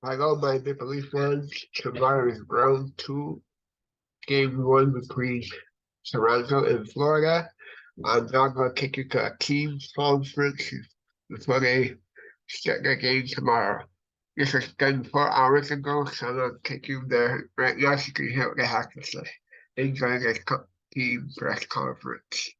Hello, my Maple Leaf fans. Tomorrow is round two, game one between Toronto and Florida. I'm now going to take you to a team's conference before they start their game tomorrow. This was done 4 hours ago, so I'm going to take you there right now so you can hear what they have to say. Enjoy this team press conference.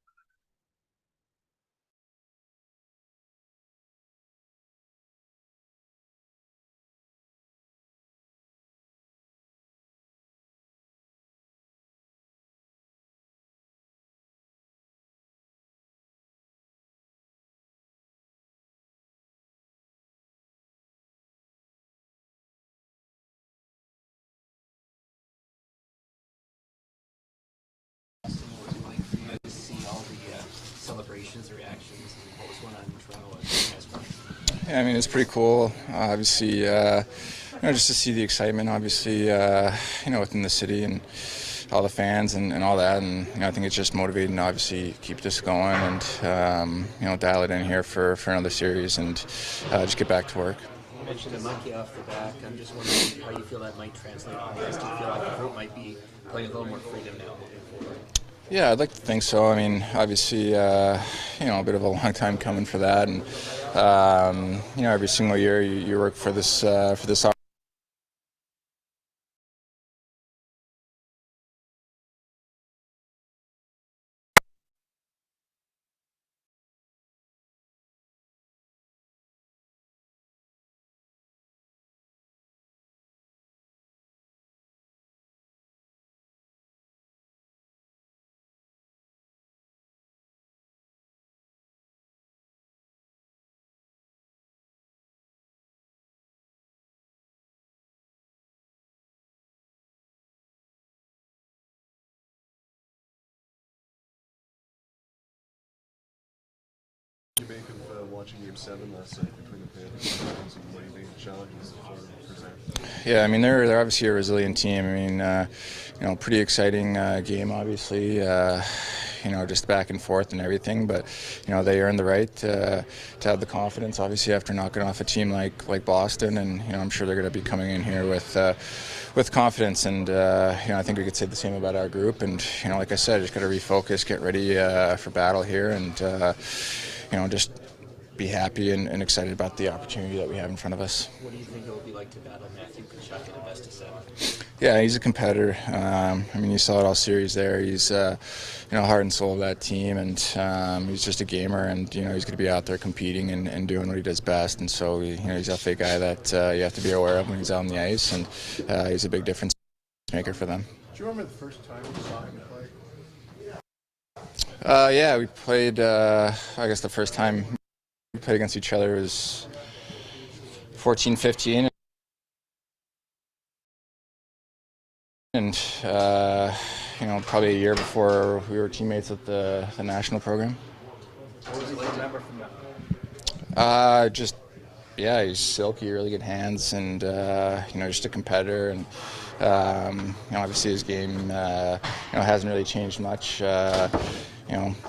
Celebrations, the reactions, and what was going on in Toronto as you guys won? Yeah, I mean, it's pretty cool. Obviously, just to see the excitement, obviously, within the city and all the fans and all that. And, I think it's just motivating to obviously keep this going and, dial it in here for another series and just get back to work. You mentioned a monkey off the back. I'm just wondering how you feel that might translate on the ice. Do you feel like the group might be playing a little more freedom now moving forward? Yeah, I'd like to think so. I mean, obviously, a bit of a long time coming for that, and every single year you work for this opportunity. You make of watching Game 7 last night between the Panthers and what do you think the challenges present? Yeah, I mean they're obviously a resilient team. I mean, pretty exciting game, obviously. Just back and forth and everything, but they earned the right to have the confidence. Obviously, after knocking off a team like Boston, and I'm sure they're going to be coming in here with confidence. And I think we could say the same about our group. And like I said, just got to refocus, get ready for battle here, and just be happy and excited about the opportunity that we have in front of us. What do you think it will be like to battle Matthew Tkachuk in a best of 7? Yeah, he's a competitor. I mean, you saw it all series there. He's, heart and soul of that team, and he's just a gamer, and he's going to be out there competing and doing what he does best. And so, he's a big guy that you have to be aware of when he's out on the ice, and he's a big difference maker for them. Do you remember the first time you saw him play? Yeah, we played. I guess the first time we played against each other was 14-15. And, probably a year before we were teammates at the national program. What was it like to remember from that? He's silky, really good hands, and, just a competitor. And, obviously his game, hasn't really changed much.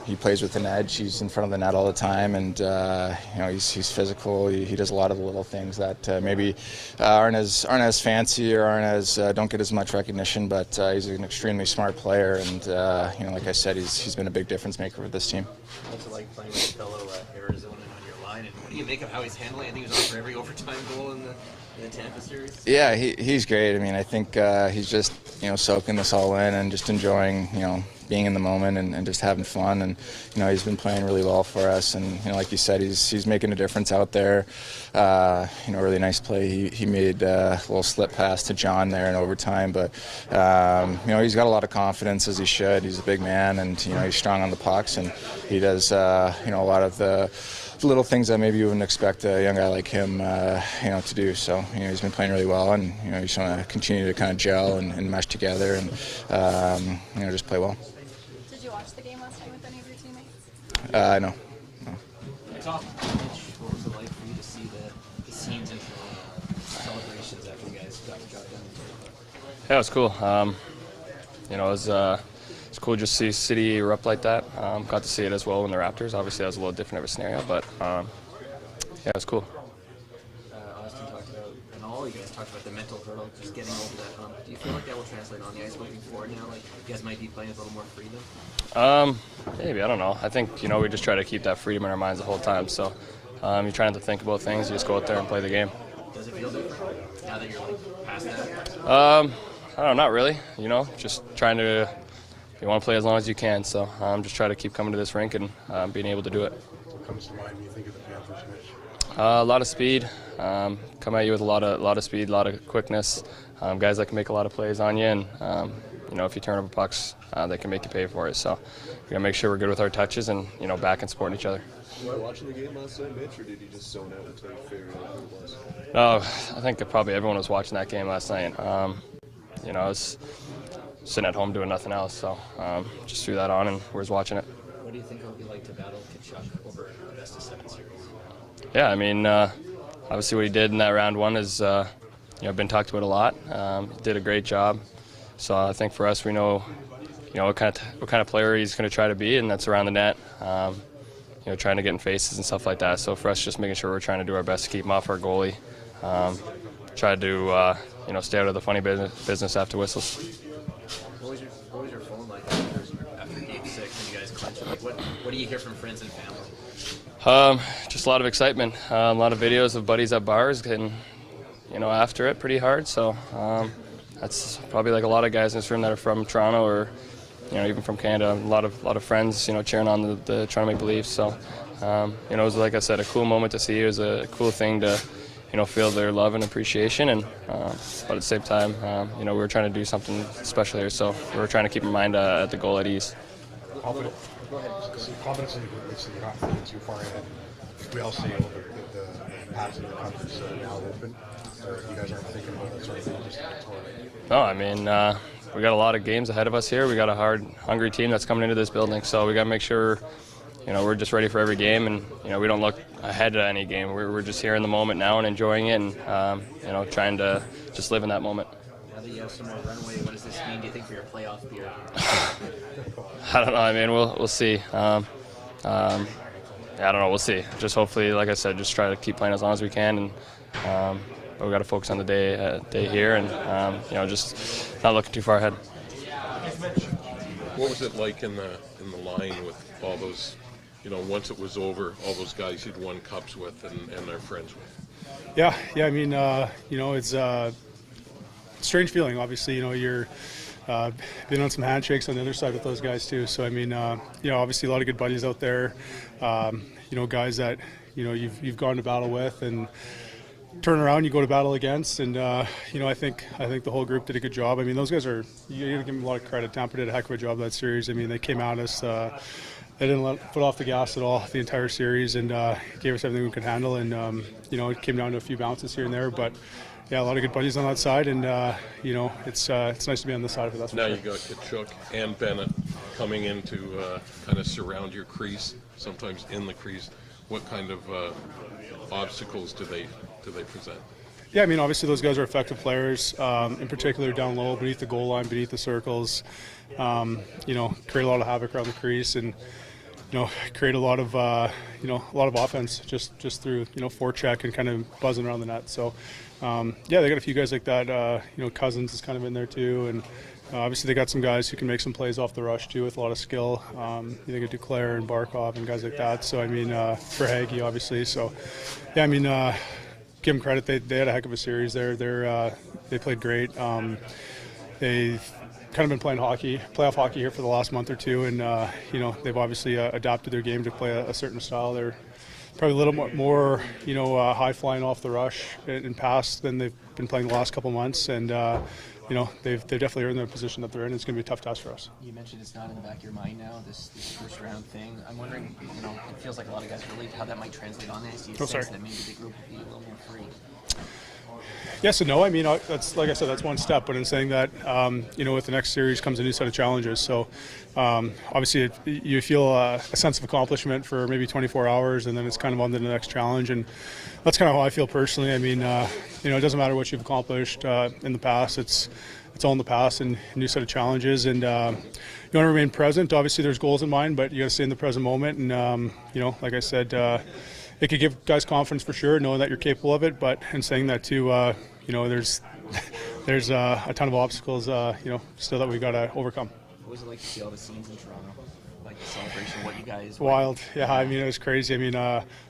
He plays with an edge. He's in front of the net all the time, and he's physical. He does a lot of the little things that maybe aren't as fancy or don't get as much recognition. But he's an extremely smart player, and like I said, he's been a big difference maker for this team. What's it like playing with fellow Arizona on your line, and what do you make of how he's handling? I think he was on for every overtime goal in the Tampa series. Yeah, he's great. I mean, I think he's just soaking this all in and just enjoying being in the moment and just having fun. And he's been playing really well for us. And like you said, he's making a difference out there. Really nice play. He made a little slip pass to John there in overtime. But he's got a lot of confidence, as he should. He's a big man, and he's strong on the pucks, and he does a lot of the little things that maybe you wouldn't expect a young guy like him, to do. So, he's been playing really well, and he's going to continue to kind of gel and mesh together, and just play well. Did you watch the game last night with any of your teammates? No. What was it like for you to see the scenes and celebrations after you guys got the job done? Yeah, it was cool. It's cool just to see City erupt like that. Got to see it as well in the Raptors. Obviously, that was a little different of a scenario, but yeah, it was cool. Austin talked about and all you guys talked about the mental hurdle, just getting over that hump. Do you feel like that will translate on the ice moving forward now? Like you guys might be playing with a little more freedom? Maybe, I don't know. I think, we just try to keep that freedom in our minds the whole time. So you try not to think about things, you just go out there and play the game. Does it feel different now that you're like past that? I don't know, not really. Just trying to, you want to play as long as you can. So just try to keep coming to this rink and being able to do it. What comes to mind when you think of the Panthers match? A lot of speed, come at you with a lot of speed, a lot of quickness. Guys that can make a lot of plays on you, and if you turn over pucks, they can make you pay for it. So we gotta make sure we're good with our touches and back and supporting each other. Were you watching the game last night, Mitch, or did you just zone out until you figured out who it was? I think that probably everyone was watching that game last night. I was sitting at home doing nothing else, so just threw that on and was watching it. What do you think it'll be like to battle Kachuk over a best-of-7 series? Yeah, obviously what he did in that round one is been talked about a lot. He did a great job. So I think for us, we know what kind of player he's going to try to be, and that's around the net. Trying to get in faces and stuff like that. So for us, just making sure we're trying to do our best to keep him off our goalie. Try to stay out of the funny business after whistles. What was your phone like after Game 6 when you guys clinched? Like, what do you hear from friends and family? Just a lot of excitement. A lot of videos of buddies at bars getting, after it pretty hard. So that's probably like a lot of guys in this room that are from Toronto or, even from Canada. A lot of friends, cheering on the Toronto Maple Leafs. So, it was, like I said, a cool moment to see. It was a cool thing to, feel their love and appreciation. And but at the same time, we were trying to do something special here. So we were trying to keep in mind at the goal at ease. Confidence. Go ahead. Confidence in the group makes you're not thinking too far ahead. We all see the paths of the conference now open. You guys aren't thinking about that sort of thing. No, we got a lot of games ahead of us here. We got a hungry team that's coming into this building. So we got to make sure, we're just ready for every game, and we don't look ahead at any game. We're just here in the moment now and enjoying it, and trying to just live in that moment. Now that you have some more runway, what does this mean, do you think, for your playoff beer? I don't know. We'll see. I don't know. We'll see. Just hopefully, like I said, just try to keep playing as long as we can, and but we got to focus on the day here, and just not looking too far ahead. What was it like in the line with all those, once it was over, all those guys you'd won cups with and they're friends with? Yeah. It's a strange feeling. Obviously, you're been on some handshakes on the other side with those guys too. So obviously a lot of good buddies out there. Guys that you've gone to battle with and turn around, you go to battle against, and I think the whole group did a good job. Those guys are, you got to give them a lot of credit. Tampa did a heck of a job that series. They came at us. They didn't let foot off the gas at all the entire series, and gave us everything we could handle. And it came down to a few bounces here and there, but yeah, a lot of good buddies on that side, and it's nice to be on this side of it. That's now for sure. You got Kachuk and Bennett coming in to kind of surround your crease, sometimes in the crease. What kind of obstacles do they present? Yeah, obviously those guys are effective players, in particular down low, beneath the goal line, beneath the circles. Create a lot of havoc around the crease, and create a lot of offense just through forecheck and kind of buzzing around the net. So they got a few guys like that. Cousins is kind of in there too, and obviously they got some guys who can make some plays off the rush too with a lot of skill. They got Duclair and Barkov and guys like that. So for Hagee obviously. So give them credit. They had a heck of a series there. They played great. They've kind of been playing playoff hockey here for the last month or two, and they've obviously adapted their game to play a certain style. They're probably a little more high flying off the rush in pass than they've been playing the last couple months, and they've definitely earned the position that they're in. It's going to be a tough task for us. You mentioned it's not in the back of your mind now, this first round thing. I'm wondering, it feels like a lot of guys relate how that might translate on the ice. Do you sense that maybe the group will be a little more free? Yes and no. That's, like I said, that's one step. But in saying that, with the next series comes a new set of challenges. So, obviously, you feel a sense of accomplishment for maybe 24 hours, and then it's kind of on to the next challenge. And that's kind of how I feel personally. It doesn't matter what you've accomplished in the past. It's all in the past, and a new set of challenges. And you want to remain present. Obviously, there's goals in mind, but you got to stay in the present moment. And like I said. it could give guys confidence for sure, knowing that you're capable of it. But in saying that too, there's a ton of obstacles, still that we got to overcome. What was it like to see all the scenes in Toronto? Like the celebration, what you guys... Wild. Yeah, I mean, it was crazy. I mean,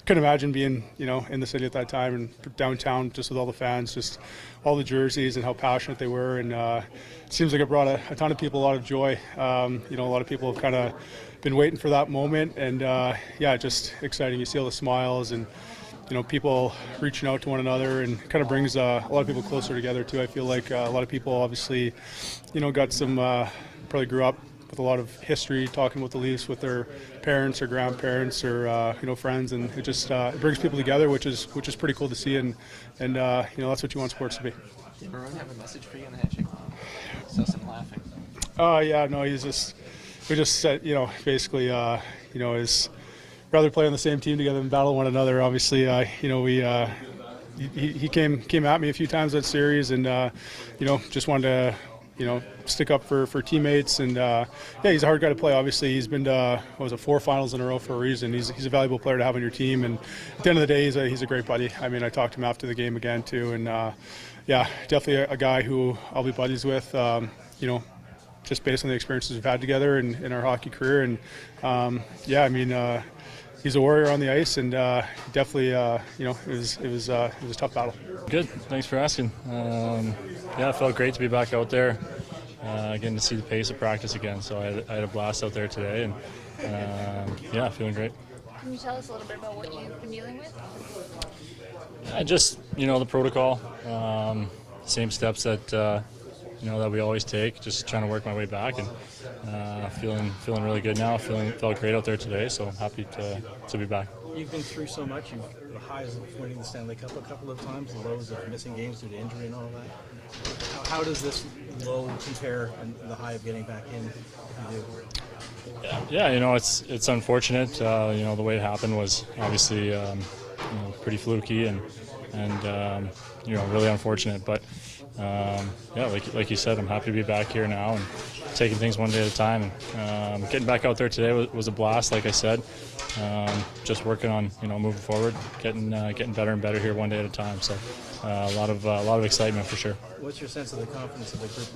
couldn't imagine being, in the city at that time and downtown just with all the fans, just all the jerseys and how passionate they were. And it seems like it brought a ton of people a lot of joy. A lot of people have kind of been waiting for that moment. And, just exciting. You see all the smiles and, people reaching out to one another, and kind of brings a lot of people closer together, too. I feel like a lot of people obviously, got some, probably grew up with a lot of history, talking with the Leafs with their parents or grandparents or friends, and it just it brings people together, which is pretty cool to see, and that's what you want sports to be. Did Maroon have a message for you on the handshake? Saw some laughing. We just said basically is rather play on the same team together and battle one another. Obviously, he came at me a few times that series, and just wanted to stick up for teammates, and he's a hard guy to play. Obviously, he's been to 4 finals in a row for a reason. He's a valuable player to have on your team, and at the end of the day, he's a great buddy. I mean, I talked to him after the game again too, and definitely a guy who I'll be buddies with. Just based on the experiences we've had together in our hockey career, and he's a warrior on the ice, and definitely, it was a tough battle. Good. Thanks for asking. It felt great to be back out there, getting to see the pace of practice again. So I had a blast out there today, and feeling great. Can you tell us a little bit about what you've been dealing with? Just the protocol, same steps that that we always take. Just trying to work my way back, and feeling really good now. Felt great out there today, so I'm happy to be back. You've been through so much. The highs of winning the Stanley Cup a couple of times, the lows of missing games due to injury and all that. How does this low compare and the high of getting back in? It's unfortunate. The way it happened was obviously pretty fluky and really unfortunate. But like you said, I'm happy to be back here now and taking things one day at a time. And getting back out there today was a blast. Like I said, just working on moving forward, getting better and better here one day at a time. So a lot of excitement for sure. What's your sense of the confidence of the group?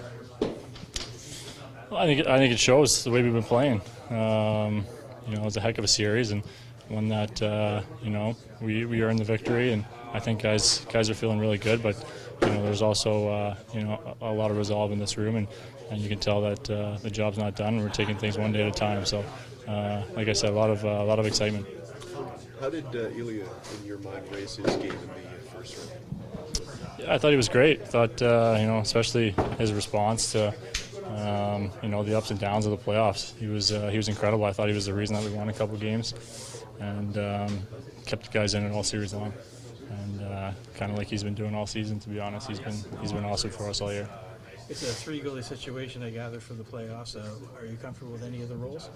Well, I think it shows the way we've been playing. It was a heck of a series, and one that we earned the victory, and I think guys are feeling really good. But there's also a lot of resolve in this room, and you can tell that the job's not done. We're taking things one day at a time. So, like I said, a lot of excitement. How did Ilya, in your mind, raise his game in the first round? Yeah, I thought he was great. I thought especially his response to the ups and downs of the playoffs. He was incredible. I thought he was the reason that we won a couple games, and kept the guys in it all series long. And kind of like he's been doing all season, to be honest. He's been awesome for us all year. It's a 3-goalie situation, I gather, for the playoffs. Are you comfortable with any of the roles?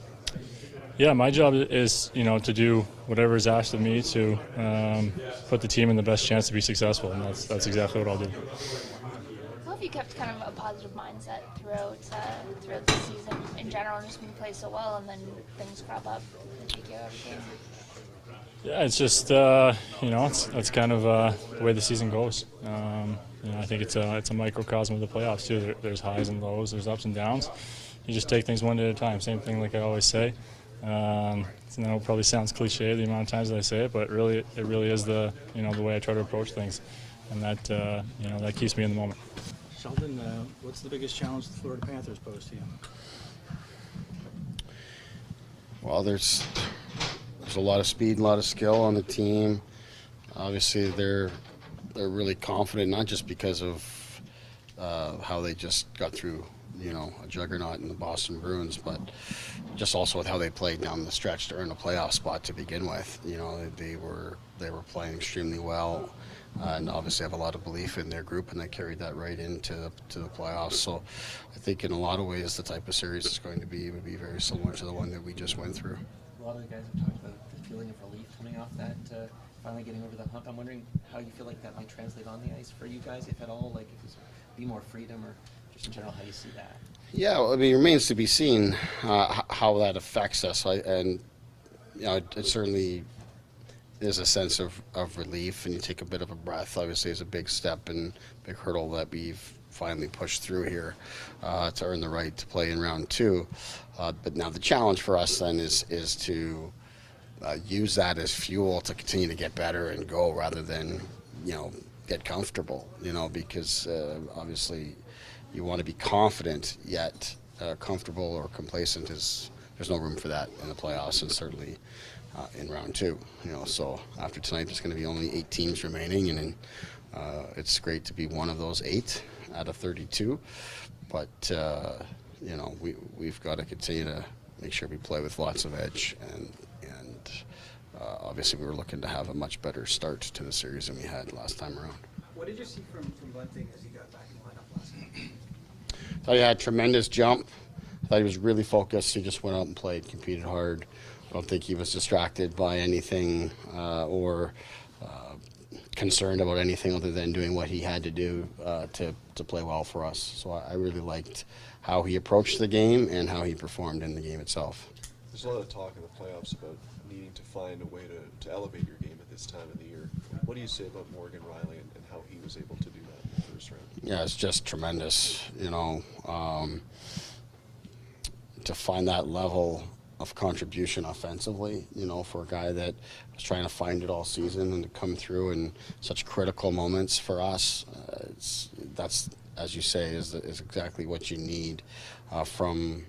Yeah, my job is to do whatever is asked of me to put the team in the best chance to be successful, and that's exactly what I'll do. How have you kept kind of a positive mindset throughout the season in general, just when you play so well and then things crop up and take you out of games? Yeah, it's just that's kind of the way the season goes. I think it's a microcosm of the playoffs too. There's highs and lows, there's ups and downs. You just take things one day at a time. Same thing, like I always say. It probably sounds cliche the amount of times that I say it, but it really is the way I try to approach things, and that that keeps me in the moment. Sheldon, what's the biggest challenge the Florida Panthers pose to you? Well, there's a lot of speed, a lot of skill on the team. Obviously, they're really confident, not just because of how they just got through, a juggernaut in the Boston Bruins, but just also with how they played down the stretch to earn a playoff spot to begin with. They were playing extremely well, and obviously have a lot of belief in their group, and they carried that right into the playoffs. So I think in a lot of ways, the type of series it's going to be would be very similar to the one that we just went through. A lot of the guys have talked about the feeling of relief coming off that, finally getting over the hump. I'm wondering how you feel like that might translate on the ice for you guys, if at all, like if it's be more freedom, or just in general how you see that. Yeah, well, it remains to be seen how that affects us. It certainly is a sense of relief, and you take a bit of a breath. Obviously, it's a big step and big hurdle that we've finally pushed through here to earn the right to play in round 2. But now the challenge for us then is to use that as fuel to continue to get better and go, rather than, get comfortable, because obviously you want to be confident, yet comfortable or complacent there's no room for that in the playoffs, and certainly in round 2. So after tonight, there's going to be only 8 teams remaining, and it's great to be one of those 8 out of 32. But we've got to continue to make sure we play with lots of edge, and obviously we were looking to have a much better start to the series than we had last time around. What did you see from Bunting as he got back in the lineup last night? I thought he had a tremendous jump. I thought he was really focused. He just went out and played, competed hard. I don't think he was distracted by anything or concerned about anything other than doing what he had to do to play well for us. So I really liked how he approached the game and how he performed in the game itself. There's a lot of talk in the playoffs about needing to find a way to elevate your game at this time of the year. What do you say about Morgan Riley and how he was able to do that in the first round? Yeah, it's just tremendous, to find that level of contribution offensively, for a guy that was trying to find it all season, and to come through in such critical moments for us. That's, as you say, is exactly what you need from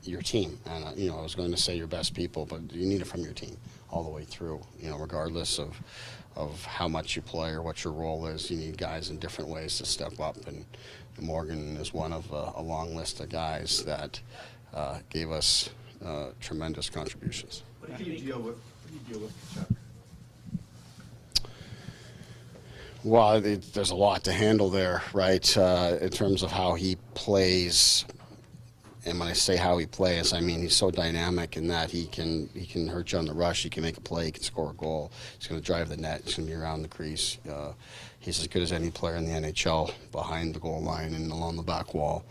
your team. And I was going to say your best people, but you need it from your team all the way through. Regardless of how much you play or what your role is, you need guys in different ways to step up. And Morgan is one of a long list of guys that gave us tremendous contributions. What do you deal with Chuck? Well, there's a lot to handle there, right? In terms of how he plays, and when I say how he plays, I mean he's so dynamic in that he can hurt you on the rush. He can make a play. He can score a goal. He's going to drive the net. He's going to be around the crease. He's as good as any player in the NHL behind the goal line and along the back wall.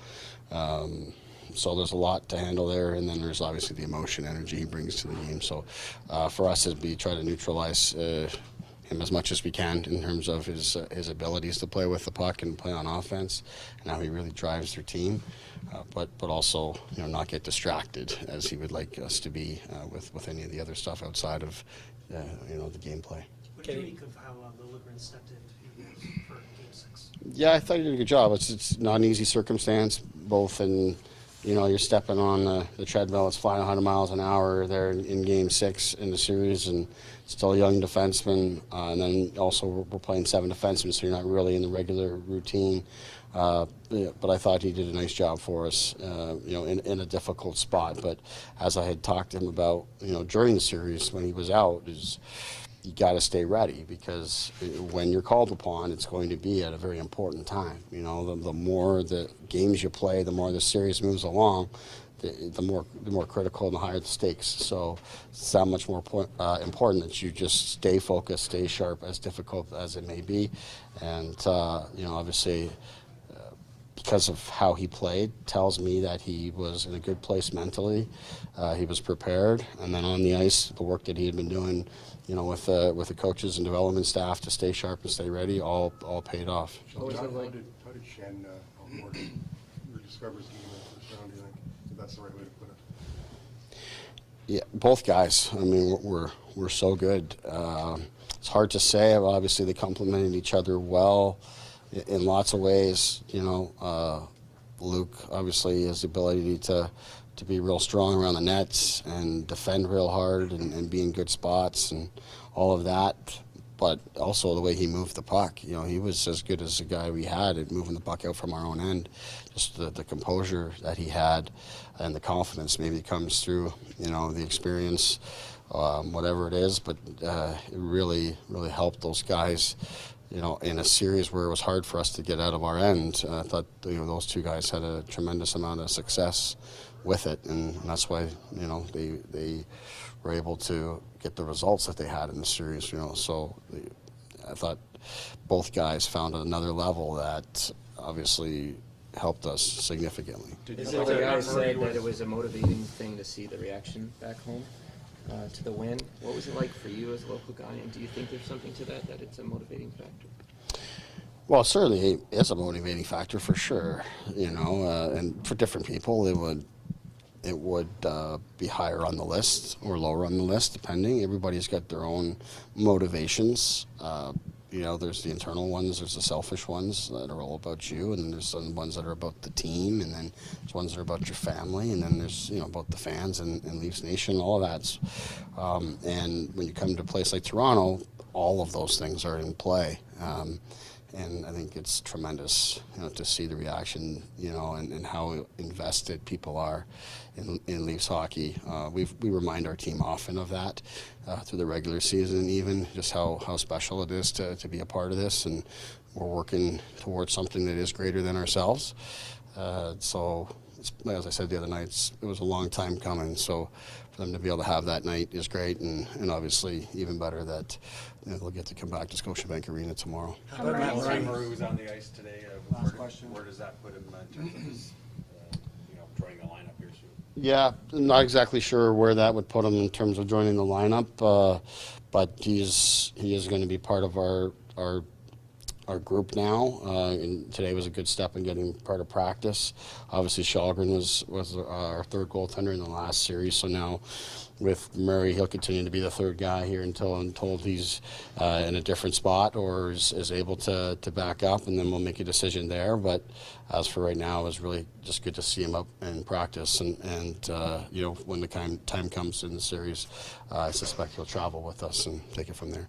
So there's a lot to handle there, and then there's obviously the emotion, energy he brings to the game. So for us, we try to neutralize him as much as we can in terms of his abilities to play with the puck and play on offense, and how he really drives their team, but also not get distracted as he would like us to be with any of the other stuff outside of the gameplay. What do you make of how Liljegren stepped in for Game 6? Yeah, I thought he did a good job. It's not an easy circumstance, both in you're stepping on the treadmill. It's flying 100 miles an hour there in Game 6 in the series, and still a young defenseman. And then also we're playing 7 defensemen, so you're not really in the regular routine. But I thought he did a nice job for us, in a difficult spot. But as I had talked to him about, during the series when he was out, is you got to stay ready, because when you're called upon, it's going to be at a very important time. The more the games you play, the more the series moves along, the more critical and the higher the stakes. So it's that much more important that you just stay focused, stay sharp, as difficult as it may be. And obviously, because of how he played, tells me that he was in a good place mentally. He was prepared, and then on the ice, the work that he had been doing, with the coaches and development staff to stay sharp and stay ready, all paid off. How did Shen help Morgan discover his game in the first round? Do you think that's the right way to put it? Yeah, both guys. I mean, we're so good. It's hard to say. Obviously, they complemented each other well in lots of ways. Luke obviously has the ability to be real strong around the nets and defend real hard and be in good spots and all of that. But also the way he moved the puck, he was as good as the guy we had at moving the puck out from our own end. Just the composure that he had and the confidence maybe comes through, the experience, whatever it is. But it really, really helped those guys, in a series where it was hard for us to get out of our end. I thought, those two guys had a tremendous amount of success with it, and that's why, they were able to get the results that they had in the series, So I thought both guys found another level that obviously helped us significantly. Is it the guy said that it was a motivating thing to see the reaction back home? to the win. What was it like for you as a local guy, and do you think there's something to that it's a motivating factor? Well, certainly it's a motivating factor for sure, and for different people it would be higher on the list or lower on the list, depending. Everybody's got their own motivations. There's the internal ones, there's the selfish ones that are all about you, and then there's some ones that are about the team, and then there's ones that are about your family, and then there's about the fans and Leafs Nation, all of that. And when you come to a place like Toronto, all of those things are in play. And I think it's tremendous, to see the reaction, and how invested people are in Leafs hockey. We remind our team often of that through the regular season, even just how special it is to be a part of this, and we're working towards something that is greater than ourselves. So, as I said the other night, it was a long time coming. So, for them to be able to have that night is great, and obviously even better that they'll get to come back to Scotiabank Arena tomorrow. How about Matt Murray, was on the ice today? Where does that put him in terms of his, joining the lineup here soon? Yeah, I'm not exactly sure where that would put him in terms of joining the lineup, but he is going to be part of our group now, and today was a good step in getting part of practice. Obviously, Shalgren was our third goaltender in the last series, so now with Murray, he'll continue to be the third guy here until I'm told he's in a different spot or is able to back up, and then we'll make a decision there. But as for right now, it was really just good to see him up in practice, and when the time comes in the series, I suspect he'll travel with us and take it from there.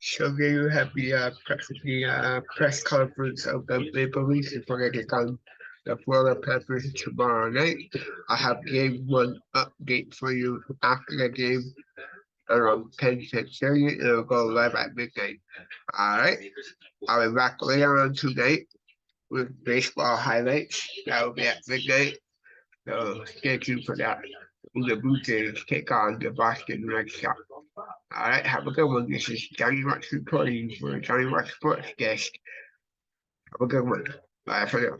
So there you have the press conference of the Maple Leafs before they take on the Florida Panthers tomorrow night. I have game one update for you after the game around 10:30. It'll go live at midnight. Alright. I'll be back later on tonight with baseball highlights. That will be at midnight. So stay tuned for that. The Blue Jays take on the Boston Red Sox. Alright, have a good one. This is Jonnywatts reporting for Jonnywatts Sports Desk. Have a good one. Bye for now.